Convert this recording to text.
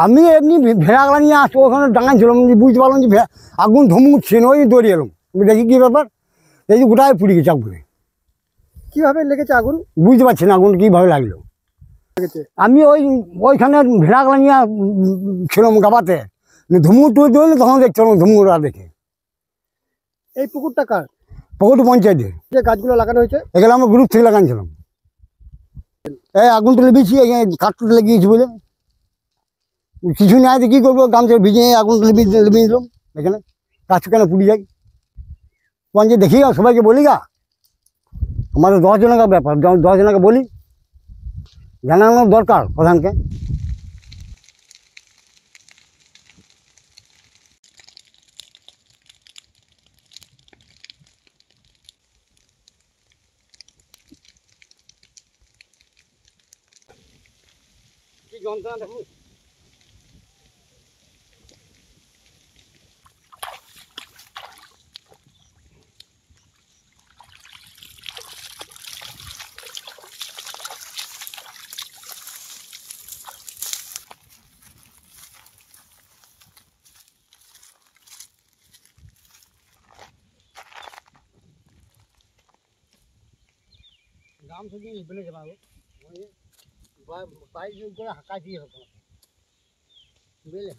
আমি এমনি ভেড়াগুলা নিয়ে আসবো, ওখানে ডাঙায় ছিলাম, বুঝতে পারলাম যে আগুন ধমুচ্ছে, ওই দৌড়িয়ে এলাম। দেখি কী ব্যাপার, এই যে গোটায় পুড়ে গেছে আগুনে। কিভাবে লেগেছে আগুন? বুঝতে পারছি না আগুন কীভাবে লাগলো। আমি ওইখানে ভেড়াগুলা নিয়ে ছিলাম গাবাতে, ধুমু টুয়ে দৌড়লে তখন দেখছিলাম ধুমুরা দেখে। এই পুকুরটা কার? পুকুরটা পঞ্চায়েতের। যে গাছগুলো লাগানো হয়েছে এগুলো আমার গ্রুপ থেকে লাগানছিলাম। এই আগুনটা লেগেছি, কাঠটা লেগেছি বলে কিছু নাই, কী করবো, গামছা ভিজে আগুনটা লেবিয়ে দিলাম এখানে, গাছ কেন পুড়ে যায়। পঞ্চায়েত দেখি গা, সবাইকে বলি গা, আমাদের 10 জনের ব্যাপার, 10 জনকে বলি, জানানোর দরকার প্রধানকে। কি যন্ত্রণা দেখুন। গাম থেকে বেলে যাবো, পাইপ করে হাঁকা দিয়ে হতো বেলে।